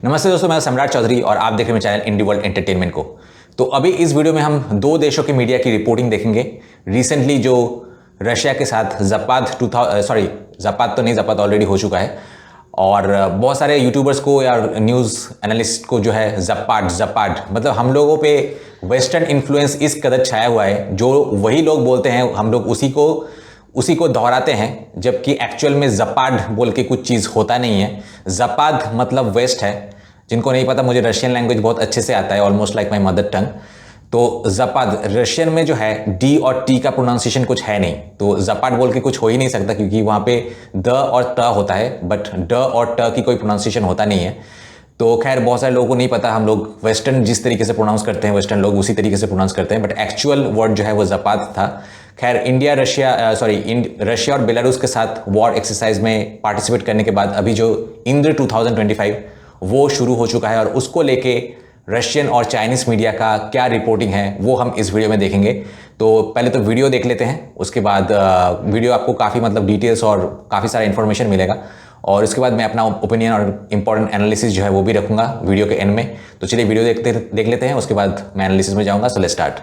नमस्ते दोस्तों, मैं सम्राट चौधरी और आप देख रहे हैं चैनल इंडी वर्ल्ड एंटरटेनमेंट को। तो अभी इस वीडियो में हम दो देशों की मीडिया की रिपोर्टिंग देखेंगे। रिसेंटली जो रशिया के साथ जपात ऑलरेडी हो चुका है और बहुत सारे यूट्यूबर्स को या न्यूज़ एनालिस्ट को जो है जपाट मतलब हम लोगों पे वेस्टर्न इन्फ्लुएंस इस कदर छाया हुआ है, जो वही लोग बोलते हैं हम लोग उसी को दोहराते हैं, जबकि एक्चुअल में जपाड बोल के कुछ चीज़ होता नहीं है। जपाद मतलब वेस्ट है। जिनको नहीं पता, मुझे रशियन लैंग्वेज बहुत अच्छे से आता है, almost like my mother tongue. तो जपाद रशियन में जो है डी और टी का प्रोनाउंसिएशन कुछ है नहीं, तो जपाड बोल के कुछ हो ही नहीं सकता क्योंकि वहाँ पे द और त होता है, बट ड और ट की कोई प्रोनाउंसिएशन होता नहीं है। तो खैर बहुत सारे लोगों को नहीं पता, हम लोग वेस्टर्न जिस तरीके से प्रोनाउंस करते हैं वेस्टर्न लोग उसी तरीके से प्रोनाउंस करते हैं, बट एक्चुअल वर्ड जो है वो जपात था। खैर रशिया और बेलारूस के साथ वॉर एक्सरसाइज में पार्टिसिपेट करने के बाद अभी जो इंद्र 2025 वो शुरू हो चुका है और उसको लेके रशियन और चाइनीज़ मीडिया का क्या रिपोर्टिंग है वो हम इस वीडियो में देखेंगे। तो पहले तो वीडियो देख लेते हैं, उसके बाद वीडियो आपको काफ़ी मतलब डिटेल्स और काफ़ी सारा इन्फॉर्मेशन मिलेगा और उसके बाद मैं अपना ओपिनियन और इंपॉर्टेंट एनालिसिस जो है वो भी रखूंगा वीडियो के एंड में। तो चलिए वीडियो देख लेते हैं, उसके बाद मैं एनालिसिस में जाऊंगा। So let's start.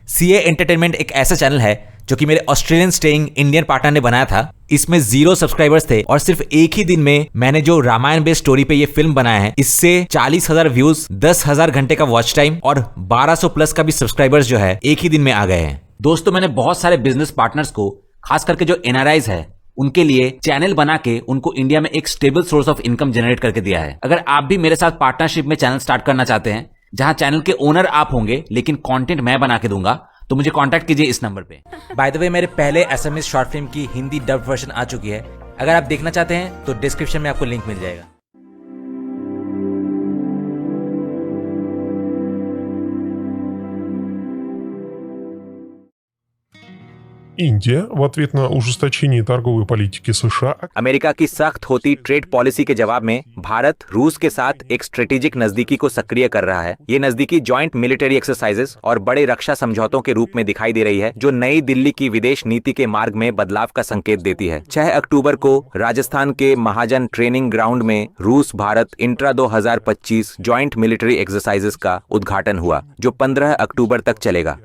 CA entertainment एक ऐसा चैनल है जो कि मेरे ऑस्ट्रेलियन स्टेइंग इंडियन पार्टनर ने बनाया था। इसमें 0 सब्सक्राइबर्स थे और सिर्फ एक ही दिन में मैंने जो रामायण बेस्ड स्टोरी पे ये फिल्म बनाया है, इससे 40,000 व्यूज, 10,000 घंटे का वॉच टाइम और 1200 प्लस का भी सब्सक्राइबर्स जो है एक ही दिन में आ गए हैं। दोस्तों, मैंने बहुत सारे बिजनेस पार्टनर्स को, खास करके जो एनआरआईज है, उनके लिए चैनल बना के उनको इंडिया में एक stable source of income generate करके दिया है। अगर आप भी मेरे साथ पार्टनरशिप में चैनल स्टार्ट करना चाहते हैं, जहां चैनल के ओनर आप होंगे लेकिन कंटेंट मैं बना के दूंगा, तो मुझे कांटेक्ट कीजिए इस नंबर पे। बाय द वे, मेरे पहले एसएमएस शॉर्ट फिल्म की हिंदी डब वर्जन आ चुकी है। अगर आप देखना चाहते हैं तो डिस्क्रिप्शन में आपको लिंक मिल जाएगा। Индия в ответ на ужесточение торговой политики США अमेरिका की सख्त होती ट्रेड पॉलिसी के जवाब में भारत रूस के साथ एक स्ट्रेटेजिक नजदीकी को सक्रिय कर रहा है। ये नजदीकी जॉइंट मिलिट्री एक्सरसाइजेस और बड़े रक्षा समझौतों के रूप में दिखाई दे रही है, जो नई दिल्ली की विदेश नीति के मार्ग में बदलाव का संकेत देती है। 6 अक्टूबर को राजस्थान के महाजन ट्रेनिंग ग्राउंड में रूस Bharat intra 2025 joint military exercises का उद्घाटन हुआ, जो 15 अक्टूबर तक चलेगा,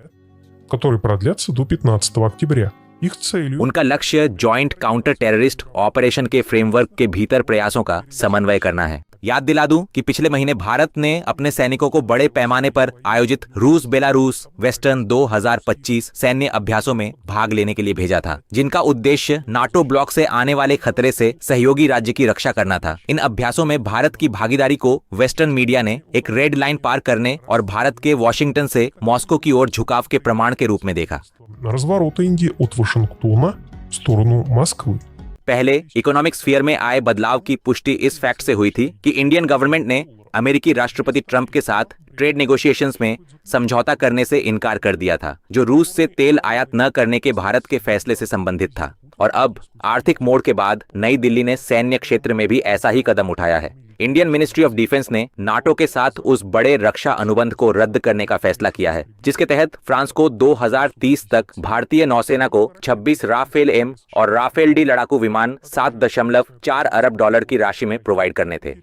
которые продлятся до 15 октября. Их целью उनका लक्ष्य जॉइंट काउंटर टेररिस्ट ऑपरेशन के फ्रेमवर्क के भीतर प्रयासों का समन्वय करना है। याद दिला दूं कि पिछले महीने भारत ने अपने सैनिकों को बड़े पैमाने पर आयोजित रूस बेलारूस वेस्टर्न 2025 सैन्य अभ्यासों में भाग लेने के लिए भेजा था, जिनका उद्देश्य नाटो ब्लॉक से आने वाले खतरे से सहयोगी राज्य की रक्षा करना था। इन अभ्यासों में भारत की भागीदारी को वेस्टर्न मीडिया ने एक रेड लाइन पार करने और भारत के वॉशिंगटन से मॉस्को की ओर झुकाव के प्रमाण के रूप में देखा। разворота Индии от Вашингтона в сторону Москвы. पहले इकोनॉमिक स्फीयर में आए बदलाव की पुष्टि इस फैक्ट से हुई थी कि इंडियन गवर्नमेंट ने अमेरिकी राष्ट्रपति ट्रंप के साथ ट्रेड नेगोशिएशंस में समझौता करने से इनकार कर दिया था, जो रूस से तेल आयात न करने के भारत के फैसले से संबंधित था। और अब आर्थिक मोड़ के बाद नई दिल्ली ने सैन्य क्षेत्र में भी ऐसा ही कदम उठाया है। इंडियन मिनिस्ट्री ऑफ डिफेंस ने नाटो के साथ उस बड़े रक्षा अनुबंध को रद्द करने का फैसला किया है, जिसके तहत फ्रांस को 2030 तक भारतीय नौसेना को 26 राफेल एम और राफेल डी लड़ाकू विमान 7.4 अरब डॉलर की राशि में प्रोवाइड करने थे।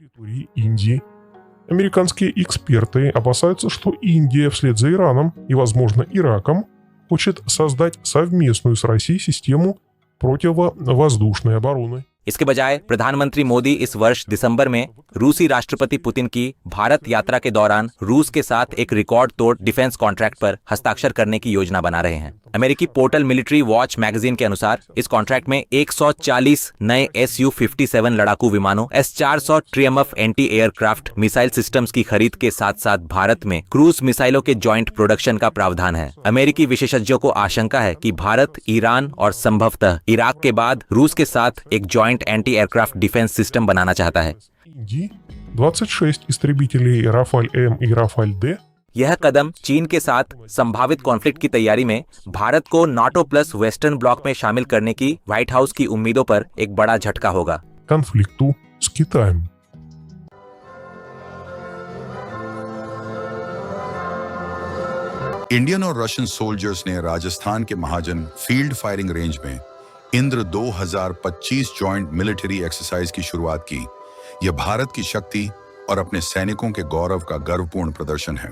Индии. Американские эксперты опасаются, что Индия вслед за Ираном и, возможно, Ираком хочет создать совместную с Россией систему противовоздушной обороны. इसके बजाय प्रधानमंत्री मोदी इस वर्ष दिसंबर में रूसी राष्ट्रपति पुतिन की भारत यात्रा के दौरान रूस के साथ एक रिकॉर्ड तोड़ डिफेंस कॉन्ट्रैक्ट पर हस्ताक्षर करने की योजना बना रहे हैं। अमेरिकी पोर्टल मिलिट्री वॉच मैगजीन के अनुसार इस कॉन्ट्रैक्ट में 140 नए Su-57 लड़ाकू विमानों, S-400 Triumph anti aircraft missile systems की खरीद के साथ साथ भारत में क्रूज मिसाइलों के जॉइंट प्रोडक्शन का प्रावधान है। अमेरिकी विशेषज्ञों को आशंका है कि भारत ईरान और संभवतः इराक के बाद रूस के साथ एक joint anti aircraft defence system बनाना चाहता है। 26 истребителей Рафаль-М и Рафаль-Д. यह कदम चीन के साथ संभावित कॉन्फ्लिक्ट की तैयारी में भारत को नाटो प्लस वेस्टर्न ब्लॉक में शामिल करने की व्हाइट हाउस की उम्मीदों पर एक बड़ा झटका होगा। Конфликту с Китаем. इंडियन और रशियन सोल्जर्स ने राजस्थान के महाजन फील्ड फायरिंग रेंज में इंद्र 2025 जॉइंट मिलिट्री एक्सरसाइज की शुरुआत की। यह भारत की शक्ति और अपने सैनिकों के गौरव का गर्वपूर्ण प्रदर्शन है।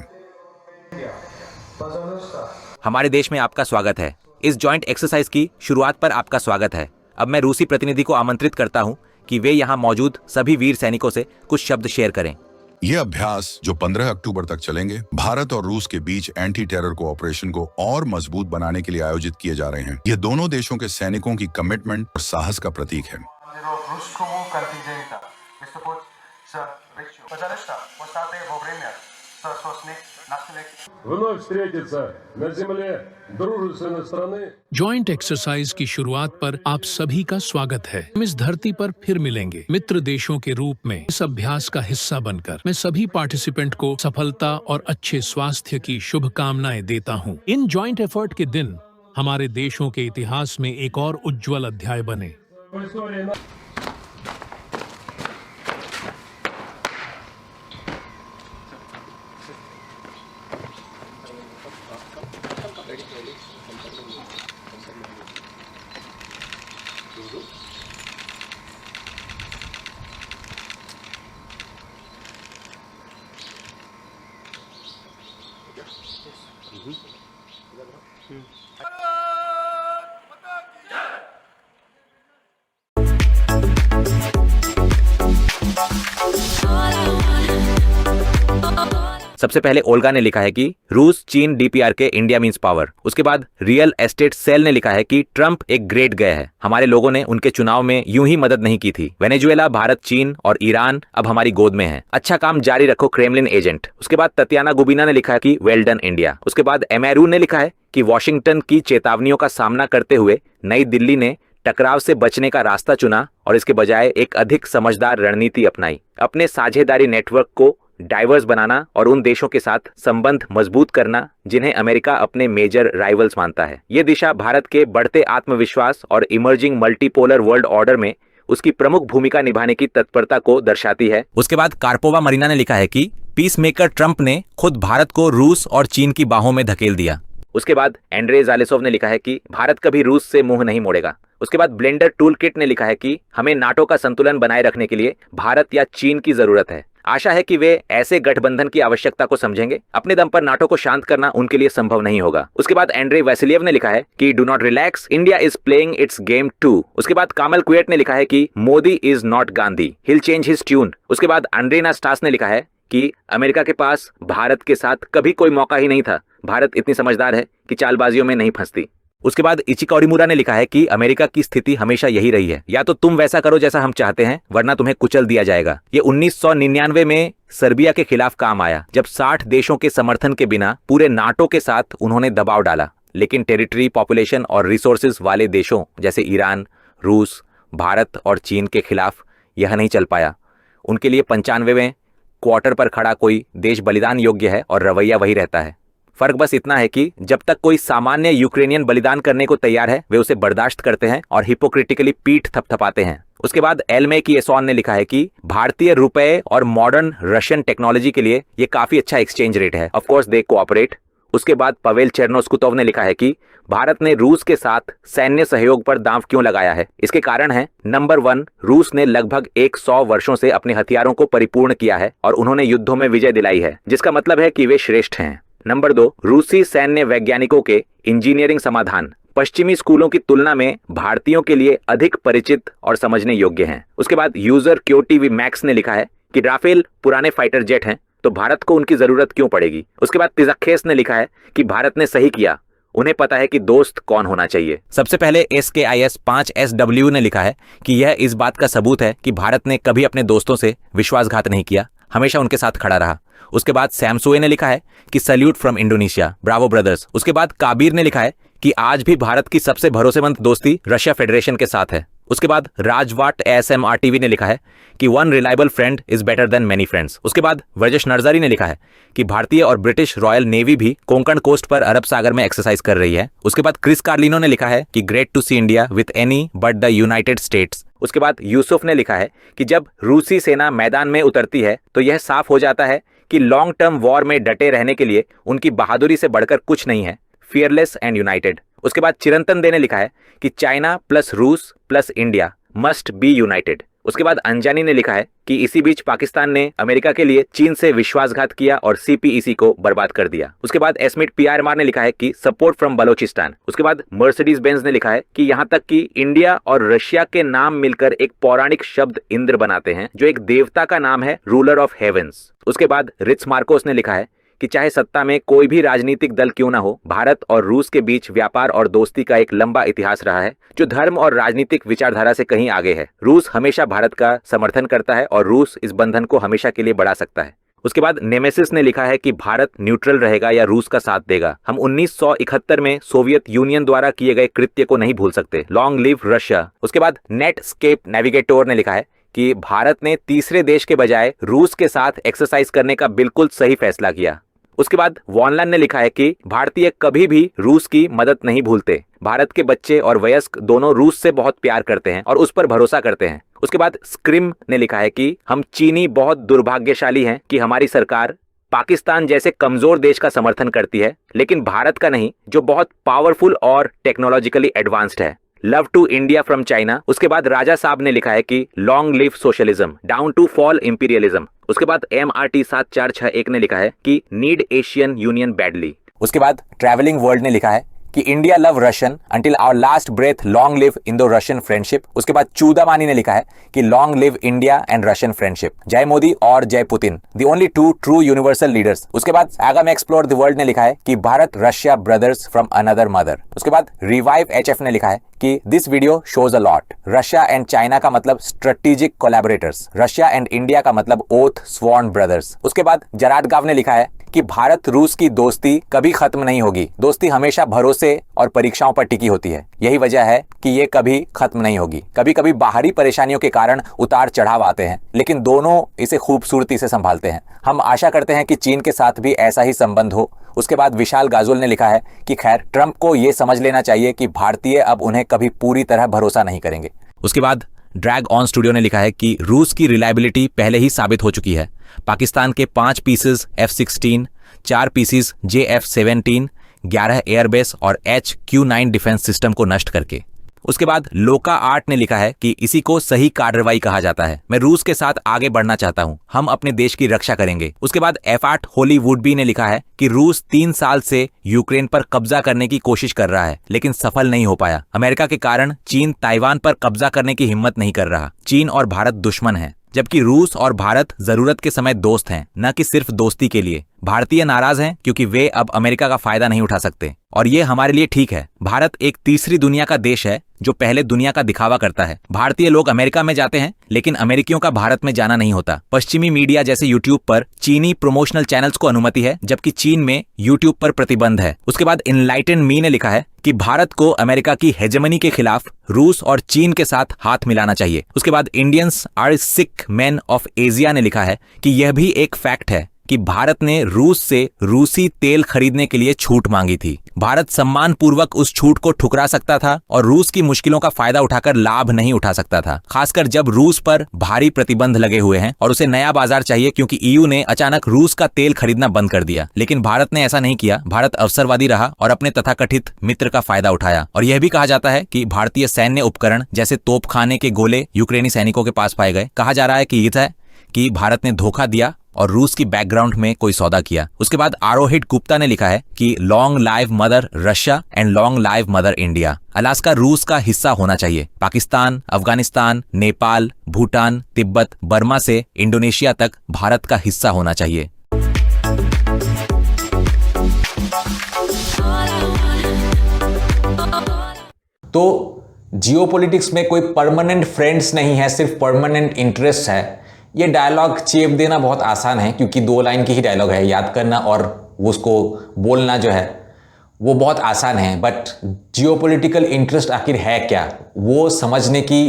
हमारे देश में आपका स्वागत है। इस जॉइंट एक्सरसाइज की शुरुआत पर आपका स्वागत है। अब मैं रूसी प्रतिनिधि को आमंत्रित करता हूं कि वे यहां मौजूद सभी वीर सैनिकों से कुछ शब्द शेयर करें। ये अभ्यास जो 15 अक्टूबर तक चलेंगे, भारत और रूस के बीच एंटी टेरर कोऑपरेशन को और मजबूत बनाने के लिए आयोजित किए जा रहे हैं। ये दोनों देशों के सैनिकों की कमिटमेंट और साहस का प्रतीक है। जॉइंट एक्सरसाइज की शुरुआत पर आप सभी का स्वागत है। हम इस धरती पर फिर मिलेंगे मित्र देशों के रूप में। इस अभ्यास का हिस्सा बनकर मैं सभी पार्टिसिपेंट को सफलता और अच्छे स्वास्थ्य की शुभकामनाएं देता हूं। इन जॉइंट एफर्ट के दिन हमारे देशों के इतिहास में एक और उज्जवल अध्याय बने। सबसे पहले ओल्गा ने लिखा है कि रूस चीन डीपीआर के इंडिया मींस पावर। उसके बाद रियल एस्टेट सेल ने लिखा है कि ट्रंप एक ग्रेट गए है, हमारे लोगों ने उनके चुनाव में यूं ही मदद नहीं की थी। वेनेजुएला, भारत, चीन और ईरान अब हमारी गोद में है, अच्छा काम जारी रखो क्रेमलिन एजेंट। उसके बाद ततियाना गुबिना ने लिखा है कि वेल डन इंडिया। उसके बाद एमेरू ने लिखा है कि वॉशिंगटन की चेतावनियों का सामना करते हुए नई दिल्ली ने टकराव से बचने का रास्ता चुना और इसके बजाय एक अधिक समझदार रणनीति अपनाई। अपने साझेदारी नेटवर्क को डाइवर्स बनाना और उन देशों के साथ संबंध मजबूत करना जिन्हें अमेरिका अपने मेजर राइवल्स मानता है। ये दिशा भारत के बढ़ते आत्मविश्वास और इमर्जिंग मल्टीपोलर वर्ल्ड ऑर्डर में उसकी प्रमुख भूमिका निभाने की तत्परता को दर्शाती है। उसके बाद कार्पोवा मरीना ने लिखा है कि पीस मेकर ट्रंप ने खुद भारत को रूस और चीन की बाहों में धकेल दिया। उसके बाद एंड्रे जालेसोव ने लिखा है कि भारत कभी रूस से मुंह नहीं मोड़ेगा। उसके बाद ब्लेंडर टूल किट ने लिखा है कि हमें नाटो का संतुलन बनाए रखने के लिए भारत या चीन की जरूरत है। आशा है कि वे ऐसे गठबंधन की आवश्यकता को समझेंगे। अपने दम पर नाटो को शांत करना उनके लिए संभव नहीं होगा। उसके बाद एंड्रे वैसिलियव ने लिखा है कि do not relax, India is playing its game too. उसके बाद कामल क्वेट ने लिखा है कि Modi is not Gandhi, he'll change his tune. उसके बाद अंड्रेना स्टास ने लिखा है कि अमेरिका के पास भारत के साथ कभी कोई मौका ही नहीं था, भारत इतनी समझदार है कि चालबाजियों में नहीं फंसती। उसके बाद इचिकोरिमुरा ने लिखा है कि अमेरिका की स्थिति हमेशा यही रही है, या तो तुम वैसा करो जैसा हम चाहते हैं वरना तुम्हें कुचल दिया जाएगा। ये 1999 में सर्बिया के खिलाफ काम आया, जब 60 देशों के समर्थन के बिना पूरे नाटो के साथ उन्होंने दबाव डाला, लेकिन टेरिटरी, पॉपुलेशन और रिसोर्सेज वाले देशों जैसे ईरान, रूस, भारत और चीन के खिलाफ यह नहीं चल पाया। उनके लिए 95वें क्वार्टर पर खड़ा कोई देश बलिदान योग्य है और रवैया वही रहता है। फर्क बस इतना है कि जब तक कोई सामान्य यूक्रेनियन बलिदान करने को तैयार है वे उसे बर्दाश्त करते हैं और हिपोक्रिटिकली पीठ थपथपाते हैं। उसके बाद एलमे की एसॉन ने लिखा है कि भारतीय रुपए और मॉडर्न रशियन टेक्नोलॉजी के लिए ये काफी अच्छा एक्सचेंज रेट है, ऑफ कोर्स दे कोऑपरेट। उसके बाद पवेल चेरनोस्कुतोव ने लिखा है कि भारत ने रूस के साथ सैन्य सहयोग पर दांव क्यों लगाया है। इसके कारण है, नंबर 1, रूस ने लगभग 100 वर्षों से अपने हथियारों को परिपूर्ण किया है और उन्होंने युद्धों में विजय दिलाई है, जिसका मतलब है कि वे श्रेष्ठ हैं। नंबर 2, रूसी सैन्य वैज्ञानिकों के इंजीनियरिंग समाधान पश्चिमी स्कूलों की तुलना में भारतीयों के लिए अधिक परिचित और समझने योग्य हैं। उसके बाद यूजर क्योटीवी मैक्स ने लिखा है कि राफेल पुराने फाइटर जेट हैं, तो भारत को उनकी जरूरत क्यों पड़ेगी। उसके बाद तिजक्खेस ने लिखा है कि भारत ने सही किया, उन्हें पता है कि दोस्त कौन होना चाहिए। सबसे पहले SKIS 5SW ने लिखा है कि यह इस बात का सबूत है कि भारत ने कभी अपने दोस्तों से विश्वासघात नहीं किया, हमेशा उनके साथ खड़ा रहा। उसके बाद सैमसुए ने लिखा है कि salute from Indonesia, bravo brothers. उसके बाद काबिर ने लिखा है कि आज भी भारत की सबसे भरोसेमंद दोस्ती रशिया फेडरेशन के साथ है। उसके बाद राजवाट ASMR TV ने लिखा है कि one reliable friend is better than many friends. उसके बाद वर्जेश नरजारी ने लिखा है कि भारतीय और ब्रिटिश रॉयल नेवी भी कोंकण कोस्ट पर अरब सागर में एक्सरसाइज कर रही है। उसके बाद क्रिस कार्लिनो ने लिखा है कि great to see India with any but the United States. उसके बाद यूसुफ ने लिखा है कि जब रूसी सेना मैदान में उतरती है तो यह साफ हो जाता है कि लॉन्ग टर्म वॉर में डटे रहने के लिए उनकी बहादुरी से बढ़कर कुछ नहीं है। Fearless and United. उसके बाद चिरंतन दे ने लिखा है कि चाइना प्लस रूस plus India must be united. उसके बाद अंजानी ने लिखा है कि इसी बीच पाकिस्तान ने अमेरिका के लिए चीन से विश्वासघात किया और सीपीईसी को बर्बाद कर दिया। उसके बाद एस्मिट पीआरएमआर ने लिखा है कि सपोर्ट फ्रॉम बलोचिस्तान। उसके बाद मर्सिडीज बेंज ने लिखा है कि यहां तक कि इंडिया और रशिया के नाम मिलकर एक पौराणिक शब्द इंद्र बनाते हैं, जो एक देवता का नाम है, रूलर ऑफ हेवेंस। उसके बाद रिट्स मार्कोस ने लिखा है कि चाहे सत्ता में कोई भी राजनीतिक दल क्यों ना हो, भारत और रूस के बीच व्यापार और दोस्ती का एक लंबा इतिहास रहा है, जो धर्म और राजनीतिक विचारधारा से कहीं आगे है। रूस हमेशा भारत का समर्थन करता है और रूस इस बंधन को हमेशा के लिए बढ़ा सकता है। उसके बाद नेमेसिस ने लिखा है कि भारत न्यूट्रल रहेगा या रूस का साथ देगा। हम 1971 में सोवियत यूनियन द्वारा किए गए कृत्य को नहीं भूल सकते। Long live Russia. उसके बाद नेटस्केप नेविगेटर ने लिखा है कि भारत ने तीसरे देश के बजाय रूस के साथ एक्सरसाइज करने का बिल्कुल सही फैसला किया। उसके बाद वॉनलन ने लिखा है कि भारतीय कभी भी रूस की मदद नहीं भूलते। भारत के बच्चे और वयस्क दोनों रूस से बहुत प्यार करते हैं और उस पर भरोसा करते हैं। उसके बाद स्क्रिम ने लिखा है कि हम चीनी बहुत दुर्भाग्यशाली हैं कि हमारी सरकार पाकिस्तान जैसे कमजोर देश का समर्थन करती है, लेकिन भारत का नहीं, जो बहुत पावरफुल और टेक्नोलॉजिकली एडवांस्ड है। Love to India from China. उसके बाद राजा साहब ने लिखा है कि long live socialism, down to fall imperialism. उसके बाद MRT 7461 ने लिखा है कि नीड एशियन यूनियन बैडली। उसके बाद ट्रैवलिंग वर्ल्ड ने लिखा है कि India love Russian until our last breath, long live Indo Russian friendship. उसके बाद चूदामानी ने लिखा है कि long live India and Russian friendship. जय मोदी और जय Putin, the only two true universal leaders. उसके बाद आगम एक्सप्लोर द वर्ल्ड ने लिखा है कि Bharat Russia brothers from another mother. उसके बाद रिवाइव HF ने लिखा है कि this video shows a lot. Russia and China का मतलब strategic collaborators, Russia and India का मतलब ओथ स्वॉर्न ब्रदर्स। उसके बाद जराड गाव ने लिखा है कि भारत रूस की दोस्ती कभी खत्म नहीं होगी। दोस्ती हमेशा भरोसे और परीक्षाओं पर टिकी होती है। यही वजह है कि ये कभी खत्म नहीं होगी। कभी कभी बाहरी परेशानियों के कारण उतार चढ़ाव आते हैं, लेकिन दोनों इसे खूबसूरती से संभालते हैं। हम आशा करते हैं कि चीन के साथ भी ऐसा ही संबंध हो। उसके बाद विशाल गाजुल ने लिखा है कि खैर, ट्रंप को यह समझ लेना चाहिए कि भारतीय अब उन्हें कभी पूरी तरह भरोसा नहीं करेंगे। उसके बाद ड्रैग ऑन स्टूडियो ने लिखा है कि रूस की रिलायबिलिटी पहले ही साबित हो चुकी है। पाकिस्तान के 5 pieces F-16, 4 pieces JF-17, 11 airbase और HQ-9 डिफेंस सिस्टम को नष्ट करके। उसके बाद लोका आर्ट ने लिखा है कि इसी को सही कार्रवाई कहा जाता है। मैं रूस के साथ आगे बढ़ना चाहता हूं, हम अपने देश की रक्षा करेंगे। उसके बाद F8 हॉलीवुड ने लिखा है कि रूस 3 साल से यूक्रेन पर कब्जा करने की कोशिश कर रहा है, लेकिन सफल नहीं हो पाया। अमेरिका के कारण चीन ताइवान पर कब्जा करने की हिम्मत नहीं कर रहा। चीन और भारत दुश्मन हैं, जबकि रूस और भारत जरूरत के समय दोस्त हैं, न कि सिर्फ दोस्ती के लिए। भारतीय नाराज हैं क्योंकि वे अब अमेरिका का फायदा नहीं उठा सकते, और ये हमारे लिए ठीक है। भारत एक तीसरी दुनिया का देश है जो पहले दुनिया का दिखावा करता है। भारतीय लोग अमेरिका में जाते हैं, लेकिन अमेरिकियों का भारत में जाना नहीं होता। पश्चिमी मीडिया जैसे यूट्यूब पर चीनी प्रोमोशनल चैनल्स को अनुमति है, जबकि चीन में यूट्यूब पर प्रतिबंध है। उसके बाद इनलाइटन मी ने लिखा है कि भारत को अमेरिका की हेजेमनी के खिलाफ रूस और चीन के साथ हाथ मिलाना चाहिए। उसके बाद Indians are sick man of Asia ने लिखा है कि यह भी एक फैक्ट है कि भारत ने रूस से रूसी तेल खरीदने के लिए छूट मांगी थी। भारत सम्मान पूर्वक उस छूट को ठुकरा सकता था और रूस की मुश्किलों का फायदा उठाकर लाभ नहीं उठा सकता था, खासकर जब रूस पर भारी प्रतिबंध लगे हुए हैं और उसे नया बाजार चाहिए, क्योंकि EU ने अचानक रूस का तेल खरीदना बंद कर दिया। लेकिन भारत ने ऐसा नहीं किया। भारत अवसरवादी रहा और अपने तथाकथित मित्र का फायदा उठाया। और यह भी कहा जाता है कि भारतीय सैन्य उपकरण जैसे तोपखाने के गोले यूक्रेनी सैनिकों के पास पाए गए। कहा जा रहा है कि भारत ने धोखा दिया और रूस की बैकग्राउंड में कोई सौदा किया। उसके बाद आरोहित गुप्ता ने लिखा है कि long live mother Russia and long live mother India. Alaska रूस का हिस्सा होना चाहिए। पाकिस्तान, अफगानिस्तान, नेपाल, भूटान, तिब्बत, बर्मा से इंडोनेशिया तक भारत का हिस्सा होना चाहिए। तो जियोपॉलिटिक्स में कोई परमानेंट फ्रेंड्स नहीं है, सिर्फ परमानेंट इंटरेस्ट है। ये डायलॉग चेप देना बहुत आसान है, क्योंकि 2 लाइन की ही डायलॉग है। याद करना और उसको बोलना जो है वो बहुत आसान है, बट जियोपॉलिटिकल इंटरेस्ट आखिर है क्या, वो समझने की,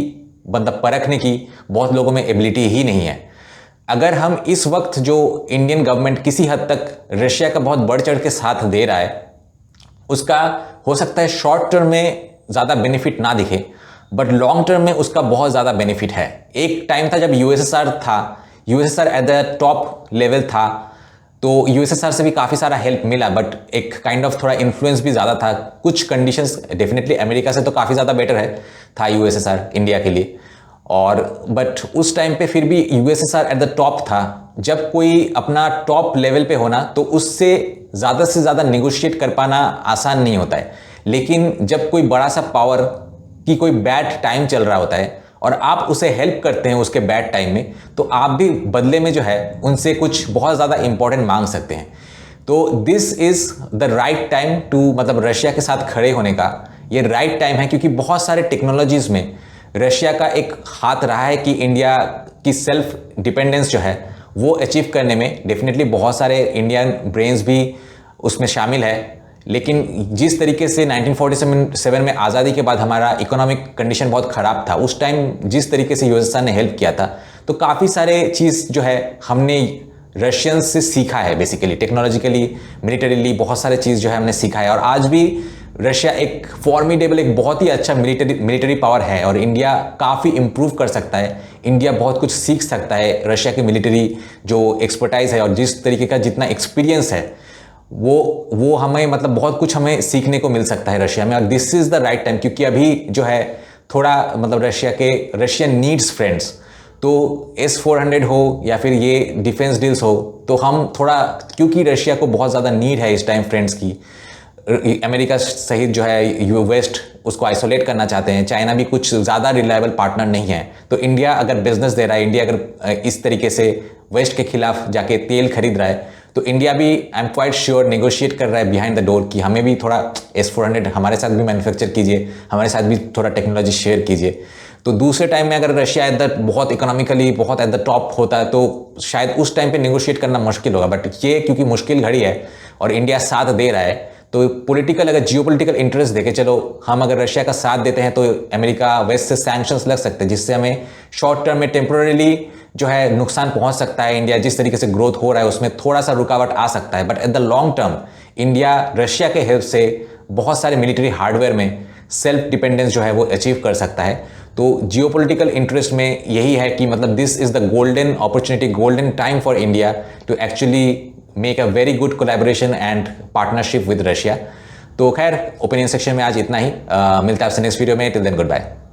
मतलब परखने की बहुत लोगों में एबिलिटी ही नहीं है। अगर हम इस वक्त जो इंडियन गवर्नमेंट किसी हद तक रशिया का बहुत बढ़ चढ़ के साथ दे रहा है, उसका हो सकता है शॉर्ट टर्म में ज़्यादा बेनिफिट ना दिखे, बट लॉन्ग टर्म में उसका बहुत ज़्यादा बेनिफिट है। एक टाइम था जब USSR at the top level था, तो यूएसएसआर से भी काफ़ी सारा हेल्प मिला, बट एक काइंड ऑफ थोड़ा इन्फ्लुएंस भी ज़्यादा था। कुछ कंडीशंस डेफिनेटली अमेरिका से तो काफ़ी ज़्यादा बेटर है था यूएसएसआर इंडिया के लिए। और बट उस टाइम पे फिर भी यूएसएसआर एट द टॉप था। जब कोई अपना टॉप लेवल पे होना तो उससे ज़्यादा नेगोशिएट कर पाना आसान नहीं होता है। लेकिन जब कोई बड़ा सा पावर की कोई बैड टाइम चल रहा होता है और आप उसे हेल्प करते हैं उसके बैड टाइम में, तो आप भी बदले में जो है उनसे कुछ बहुत ज़्यादा इंपॉर्टेंट मांग सकते हैं। तो this is the right time to, मतलब रशिया के साथ खड़े होने का ये राइट टाइम है, क्योंकि बहुत सारे टेक्नोलॉजीज़ में रशिया का एक हाथ रहा है कि इंडिया की सेल्फ डिपेंडेंस जो है वो अचीव करने में डेफिनेटली बहुत सारे इंडियन ब्रेन्स भी उसमें शामिल है। लेकिन जिस तरीके से 1947 में आज़ादी के बाद हमारा इकोनॉमिक कंडीशन बहुत ख़राब था, उस टाइम जिस तरीके से यूएसएसआर ने हेल्प किया था, तो काफ़ी सारे चीज़ जो है हमने रशियंस से सीखा है। बेसिकली टेक्नोलॉजिकली, मिलिटरीली बहुत सारे चीज़ जो है हमने सीखा है। और आज भी रशिया एक फॉर्मिडेबल, एक बहुत ही अच्छा मिलिटरी पावर है और इंडिया काफ़ी इम्प्रूव कर सकता है। इंडिया बहुत कुछ सीख सकता है रशिया की मिलिटरी जो एक्सपर्टाइज है और जिस तरीके का जितना एक्सपीरियंस है वो हमें, मतलब बहुत कुछ हमें सीखने को मिल सकता है रशिया में। और this is the right time, क्योंकि अभी जो है थोड़ा, मतलब रशियन नीड्स फ्रेंड्स। तो S-400 हो या फिर ये डिफेंस डील्स हो, तो हम थोड़ा, क्योंकि रशिया को बहुत ज़्यादा नीड है इस टाइम फ्रेंड्स की, अमेरिका सहित जो है वेस्ट उसको आइसोलेट करना चाहते हैं। चाइना भी कुछ ज़्यादा रिलायबल पार्टनर नहीं है। तो इंडिया अगर बिजनेस दे रहा है, इंडिया अगर इस तरीके से वेस्ट के खिलाफ जाके तेल खरीद रहा है, तो इंडिया भी, I am quite sure, negotiate कर रहा है बिहाइंड द डोर कि हमें भी थोड़ा S-400 हमारे साथ भी मैन्युफैक्चर कीजिए, हमारे साथ भी थोड़ा टेक्नोलॉजी शेयर कीजिए। तो दूसरे टाइम में अगर रशिया बहुत इकोनॉमिकली बहुत एट द टॉप होता है तो शायद उस टाइम पे नेगोशिएट करना मुश्किल होगा। बट ये क्योंकि मुश्किल घड़ी है और इंडिया साथ दे रहा है, तो पॉलिटिकल, अगर जियोपॉलिटिकल इंटरेस्ट देखे चलो, हम अगर रशिया का साथ देते हैं तो अमेरिका वेस्ट से सैंक्शंस लग सकते हैं, जिससे हमें शॉर्ट टर्म में टेम्पोररीली जो है नुकसान पहुंच सकता है। इंडिया जिस तरीके से ग्रोथ हो रहा है उसमें थोड़ा सा रुकावट आ सकता है। But at the long term India Russia के हेल्प से बहुत सारे मिलिट्री हार्डवेयर में सेल्फ डिपेंडेंस जो है वो अचीव कर सकता है। तो जियोपॉलिटिकल इंटरेस्ट में यही है कि मतलब this is the golden opportunity, golden time for India to actually make a very good collaboration and partnership with Russia. तो खैर, ओपिनियन सेक्शन में आज इतना ही। मिलता है आपसे नेक्स्ट वीडियो में। Till then, good bye.